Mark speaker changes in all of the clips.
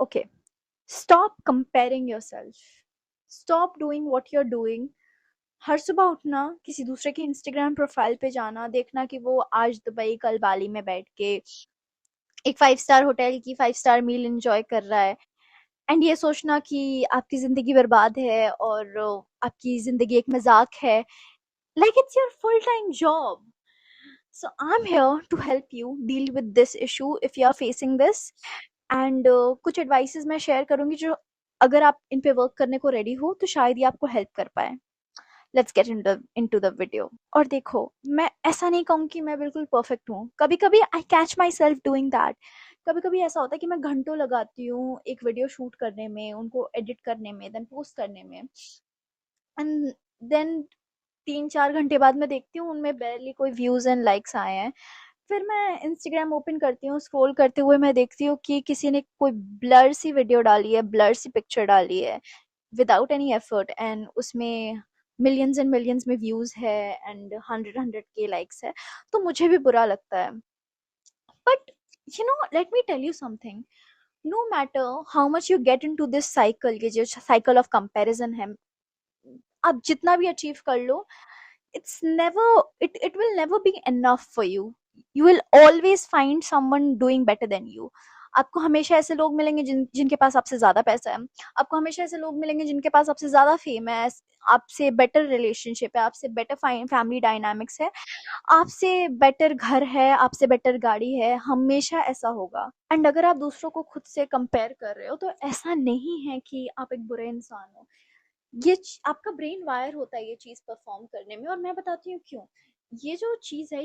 Speaker 1: Okay, stop comparing yourself. Stop doing what you're doing. हर सुबह उठना, किसी दूसरे के इंस्टाग्राम प्रोफाइल पे जाना, देखना कि वो आज दुबई कल बाली में बैठ के एक 5 स्टार होटल की 5 स्टार मील एंजॉय कर रहा है, एंड ये सोचना कि आपकी जिंदगी बर्बाद है और आपकी जिंदगी एक मजाक है, like it's your full time job. So I'm here to help you deal with this issue if you are facing this. And कुछ एडवाइसेस मैं शेयर करूंगी जो अगर आप इन पे वर्क करने को रेडी हो तो शायद ये आपको हेल्प कर पाए. Let's get into the video. और देखो, मैं ऐसा नहीं कहूँ कि मैं बिल्कुल परफेक्ट हूँ. कभी कभी I catch my self doing that. कभी कभी ऐसा होता है कि मैं घंटों लगाती हूँ एक वीडियो शूट करने में, उनको एडिट करने में, देन पोस्ट करने में, एंड देन 3-4 घंटे बाद मैं देखती हूँ उनमें barely कोई व्यूज एंड लाइक्स आए हैं. फिर मैं इंस्टाग्राम ओपन करती हूँ, स्क्रॉल करते हुए मैं देखती हूँ कि किसी ने कोई ब्लर सी वीडियो डाली है, ब्लर सी पिक्चर डाली है विदाउट एनी एफर्ट, एंड उसमें मिलियंस एंड मिलियंस में व्यूज है एंड 100 के लाइक्स है. तो मुझे भी बुरा लगता है. But let me tell you something. No matter how much you get into this cycle, ये जो साइकिल ऑफ कंपेरिजन है, आप जितना भी अचीव कर लो, it will never be enough for you. You will always find someone doing better than you. आपको हमेशा ऐसे लोग मिलेंगे जिनके पास आपसे ज्यादा पैसा है. आपको हमेशा ऐसे लोग मिलेंगे जिनके पास आपसे ज्यादा फेम है, आपसे बेटर रिलेशनशिप है, आपसे बेटर फैमिली डायनामिक्स है, आपसे बेटर घर है, आपसे बेटर गाड़ी है. हमेशा ऐसा होगा. एंड अगर आप दूसरों को खुद से कंपेयर कर रहे हो तो ऐसा नहीं है कि आप एक बुरे इंसान हो. आपका ब्रेन वायर होता है ये चीज परफॉर्म करने में, और मैं बताती हूँ क्यों. ये जो चीज है,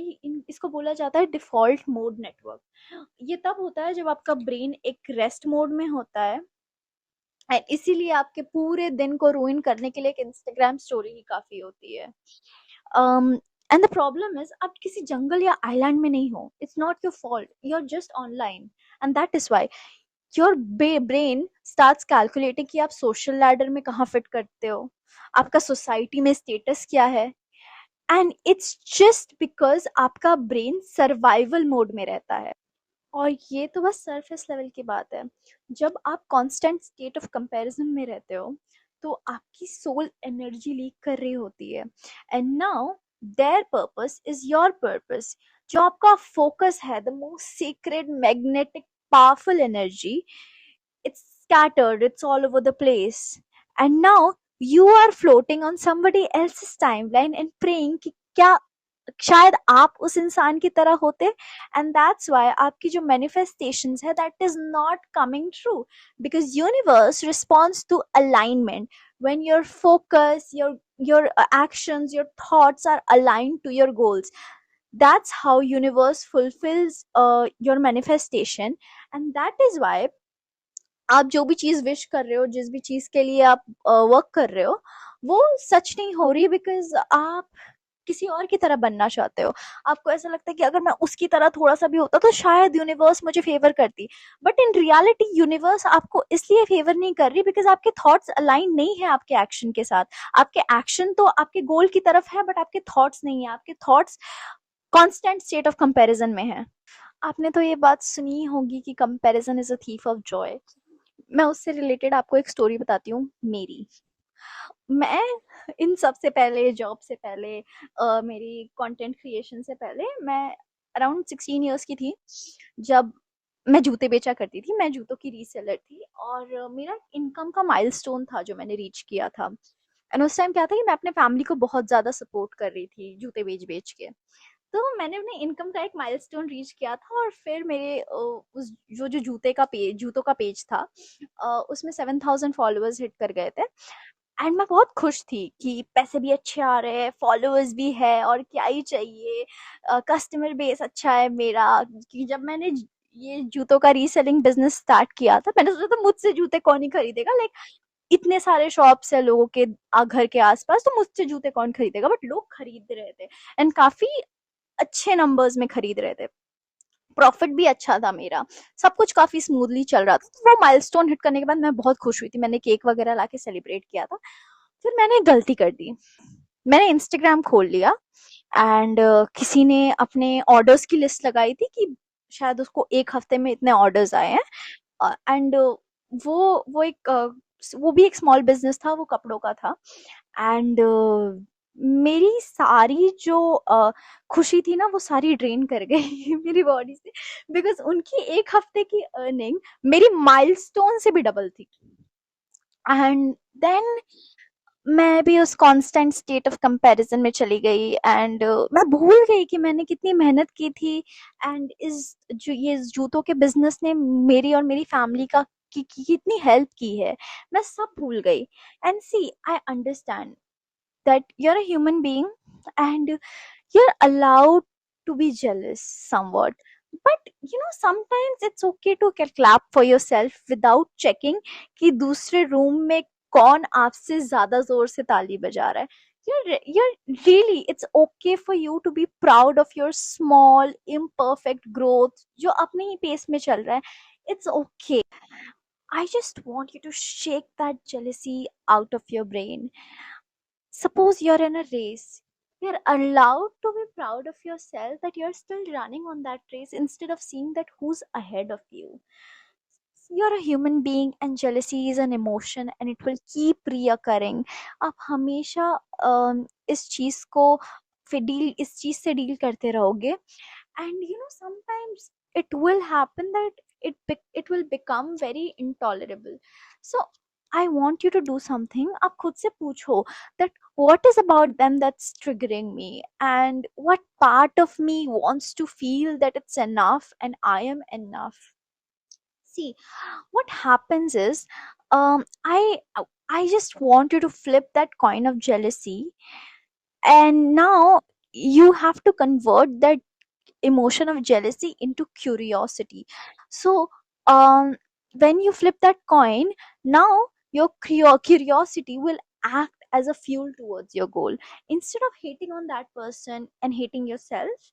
Speaker 1: इसको बोला जाता है डिफॉल्ट मोड नेटवर्क. ये तब होता है जब आपका ब्रेन एक रेस्ट मोड में होता है, एंड इसीलिए आपके पूरे दिन को रूइन करने के लिए एक इंस्टाग्राम स्टोरी ही काफी होती है. एंड द प्रॉब्लम इज, आप किसी जंगल या आइलैंड में नहीं हो. It's not your fault, you are just online. And that is why your brain starts calculating कि आप सोशल लैडर में कहाँ फिट करते हो, आपका सोसाइटी में स्टेटस क्या है. एंड इट्स जस्ट बिकॉज आपका ब्रेन सर्वाइवल मोड में रहता है. और ये तो बस सरफेस लेवल की बात है. जब आप कांस्टेंट स्टेट ऑफ कंपैरिजन में रहते हो तो आपकी सोल एनर्जी लीक कर रही होती है, and now there purpose is your purpose. जो आपका फोकस है, the most secret magnetic powerful energy, it's scattered, it's all over the place. And now you are floating on somebody else's timeline and praying कि क्या शायद आप उस इंसान की तरह होते. एंड दैट्स वाई आपकी जो मैनिफेस्टेशंस है, that is not coming true, because universe responds to alignment. when your focus, your actions, your thoughts are aligned to your goals, that's how universe fulfills your manifestation. And that is why आप जो भी चीज wish कर रहे हो, जिस भी चीज के लिए आप वर्क कर रहे हो, वो सच नहीं हो रही, बिकॉज आप किसी और की तरह बनना चाहते हो. आपको ऐसा लगता है कि अगर मैं उसकी तरह थोड़ा सा भी होता तो शायद यूनिवर्स मुझे फेवर करती. बट इन रियलिटी यूनिवर्स आपको इसलिए फेवर नहीं कर रही बिकॉज आपके थॉट्स अलाइन नहीं है आपके एक्शन के साथ. आपके एक्शन तो आपके गोल की तरफ है, बट आपके थॉट्स नहीं है. आपके thoughts constant state of comparison में है. आपने तो ये बात सुनी होगी कि comparison is a thief of Joy. मैं उससे रिलेटेड आपको एक स्टोरी बताती हूँ मेरी. मैं इन सब से पहले, जॉब से पहले, मेरी कंटेंट क्रिएशन से पहले, मैं अराउंड 16 इयर्स की थी जब मैं जूते बेचा करती थी. मैं जूतों की रीसेलर थी, और मेरा इनकम का माइलस्टोन था जो मैंने रीच किया था. एंड उस टाइम क्या था कि मैं अपने फैमिली को बहुत ज़्यादा सपोर्ट कर रही थी जूते बेच बेच के. तो मैंने अपने इनकम का एक माइलस्टोन रीच किया था, और फिर मेरे उस जो जूतों का पेज था, उसमें 7,000 फॉलोअर्स हिट कर गए थे. एंड मैं बहुत खुश थी कि पैसे भी अच्छे आ रहे हैं, फॉलोअर्स भी है, और क्या ही चाहिए. कस्टमर बेस अच्छा है मेरा. कि जब मैंने ये जूतों का रीसेलिंग बिजनेस स्टार्ट किया था, मैंने सोचा था मुझसे जूते कौन ही खरीदेगा. लाइक इतने सारे शॉप्स है लोगों के घर के आसपास, तो मुझसे जूते कौन खरीदेगा. बट लोग खरीद रहे थे, एंड काफी अच्छे नंबर्स में खरीद रहे थे. प्रॉफिट भी अच्छा था मेरा. सब कुछ काफी स्मूथली चल रहा था. तो वो माइलस्टोन हिट करने के बाद मैं बहुत खुश हुई थी. मैंने केक वगैरह लाके सेलिब्रेट किया था. फिर मैंने एक गलती कर दी. मैंने इंस्टाग्राम खोल लिया, एंड किसी ने अपने ऑर्डर्स की लिस्ट लगाई थी कि शायद उसको एक हफ्ते में इतने ऑर्डर्स आए हैं. एंड वो एक वो भी एक स्मॉल बिज़नेस था, वो कपड़ों का था। एंड मेरी सारी जो खुशी थी ना, वो सारी ड्रेन कर गई मेरी बॉडी से, बिकॉज़ उनकी 1 हफ्ते की अर्निंग मेरी माइलस्टोन से भी डबल थी। एंड देन मैं भी उस कांस्टेंट स्टेट ऑफ कंपैरिजन में चली गई, एंड मैं भूल गई कि मैंने कितनी मेहनत की थी, एंड इस जो ये जूतों के बिजनेस ने मेरी और मेरी फैमिली का की कितनी हेल्प की है, मैं सब भूल गई। And see, I understand that you're a human being, and you're allowed to be jealous somewhat, but sometimes it's okay to clap for yourself without checking कि दूसरे रूम में कौन आपसे ज्यादा जोर से ताली बजा रहा है। You're really, it's okay for you to be proud of your small imperfect growth जो अपने ही पेस में चल रहा है। It's okay. I just want you to shake that jealousy out of your brain. Suppose you're in a race. You're allowed to be proud of yourself that you're still running on that race instead of seeing that who's ahead of you. You're a human being and jealousy is an emotion and it will keep reoccurring. आप हमेशा इस चीज को फिर deal इस चीज से deal करते रहोगे, and sometimes it will happen that it will become very intolerable. So I want you to do something. आप खुद से पूछो that what is about them that's triggering me, and what part of me wants to feel that it's enough and I am enough. See, what happens is, I just want you to flip that coin of jealousy, and now you have to convert that emotion of jealousy into curiosity. So when you flip that coin, now your curiosity will act as a fuel towards your goal. Instead of hating on that person and hating yourself,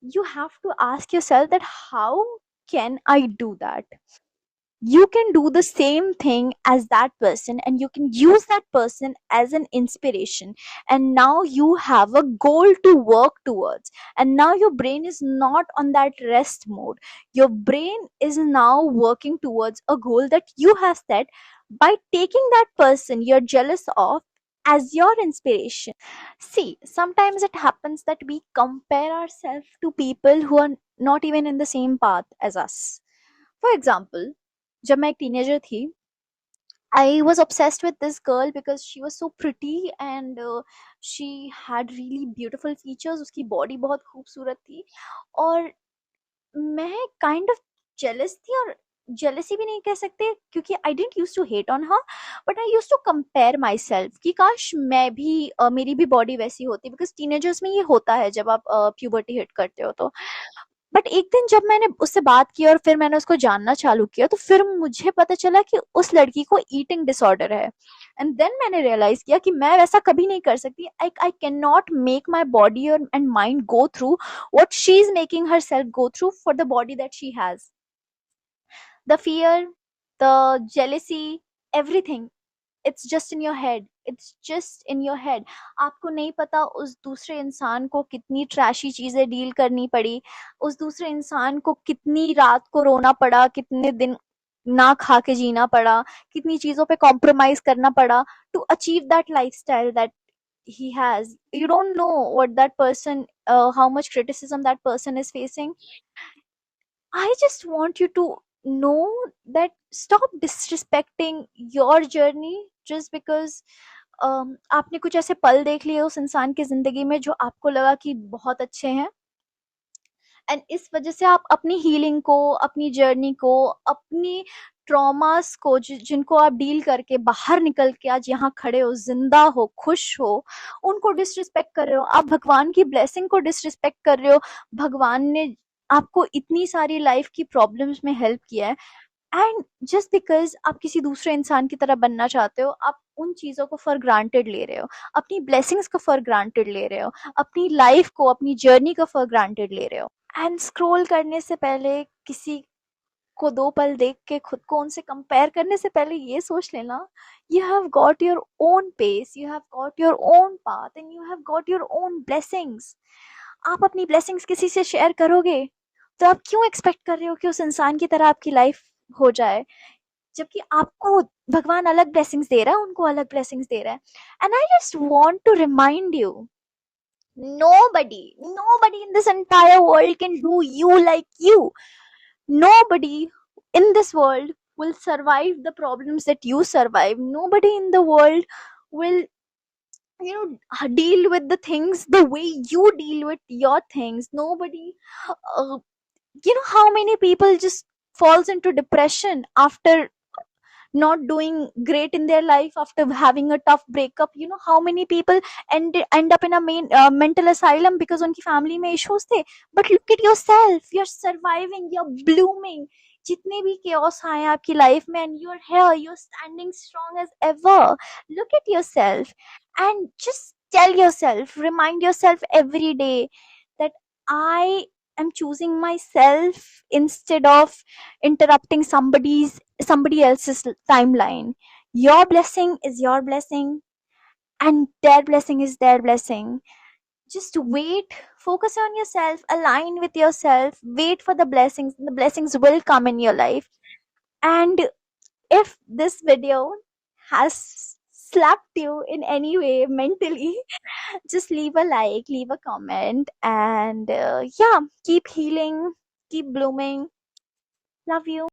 Speaker 1: you have to ask yourself that how can I do that. You can do the same thing as that person and you can use that person as an inspiration, and now you have a goal to work towards, and now your brain is not on that rest mode. Your brain is now working towards a goal that you have set by taking that person you're jealous of as your inspiration. See, sometimes it happens that we compare ourselves to people who are not even in the same path as us. For example, जब मैं एक teenager थी, I was obsessed with this girl because she was so pretty, and she had really beautiful features. उसकी body बहुत खूबसूरत थी, और मैं काइंड ऑफ जेलस थी, और जेलसी भी नहीं कह सकते क्योंकि I didn't use to hate on her, but I use to compare myself कि काश मैं भी मेरी भी बॉडी वैसी होती, बिकॉज टीनेजर्स में ये होता है जब आप प्यूबर्टी हिट करते हो तो। बट एक दिन जब मैंने उससे बात की और फिर मैंने उसको जानना चालू किया, तो फिर मुझे पता चला कि उस लड़की को ईटिंग डिसऑर्डर है। एंड देन मैंने रियलाइज किया कि मैं वैसा कभी नहीं कर सकती। I can not make my body and mind go through what she's making herself go through for the body that she has. The fear, the jealousy, everything, it's just in your head. It's just in your head. आपको नहीं पता उस दूसरे इंसान को कितनी trashy चीजें deal करनी पड़ी, उस दूसरे इंसान को कितनी रात को रोना पड़ा, कितने दिन ना खा के जीना पड़ा, कितनी चीजों पे कॉम्प्रोमाइज करना पड़ा to achieve that lifestyle that he has. You don't know what that person, how much criticism that person is facing. I just want you to know that stop disrespecting your journey just because आपने कुछ ऐसे पल देख लिए उस इंसान की जिंदगी में जो आपको लगा कि बहुत अच्छे हैं, एंड इस वजह से आप अपनी हीलिंग को, अपनी जर्नी को, अपनी ट्रॉमास को जिनको आप डील करके बाहर निकल के आज यहाँ खड़े हो, जिंदा हो, खुश हो, उनको डिसरिस्पेक्ट कर रहे हो। आप भगवान की ब्लेसिंग को डिसरिस्पेक्ट कर रहे हो। भगवान ने आपको इतनी सारी लाइफ की प्रॉब्लम्स में हेल्प किया है, एंड जस्ट बिकॉज आप किसी दूसरे इंसान की तरह बनना चाहते हो, आप उन चीजों को फॉर ग्रांटेड ले रहे हो, अपनी ब्लेसिंग्स को फॉर ग्रांटेड ले रहे हो, अपनी लाइफ को, अपनी जर्नी को फॉर ग्रांटेड ले रहे हो। एंड स्क्रॉल करने से पहले, किसी को 2 पल देख के खुद को उनसे कंपेयर करने से पहले ये सोच लेना, you have got your own pace, you have got your own path, and you have got your own blessings. आप अपनी ब्लेसिंग्स किसी से शेयर करोगे तो आप क्यों एक्सपेक्ट कर रहे हो कि उस इंसान की तरह आपकी लाइफ हो जाए। जबकि आपको भगवान अलग ब्लेसिंग्स दे रहा है, उनको अलग ब्लेसिंग्स दे रहा है। And I just want to remind you, nobody in this entire world can do you like you. Nobody in this world will survive the problems that you survive. Nobody in the world will, deal with the things the way you deal with your things. Nobody, uh, how many people just falls into depression after not doing great in their life, after having a tough breakup. How many people end up in a mental asylum because उनकी family में issues थे. But look at yourself, you're surviving, you're blooming. जितने भी chaos आए आपकी life में, and you're here, you're standing strong as ever. Look at yourself and just tell yourself, remind yourself every day that I am choosing myself instead of interrupting somebody else's timeline. Your blessing is your blessing, and their blessing is their blessing. Just wait, focus on yourself, align with yourself, wait for the blessings. The blessings will come in your life. And if this video has slapped you in any way mentally, just leave a like, leave a comment, and yeah, keep healing, keep blooming. Love you.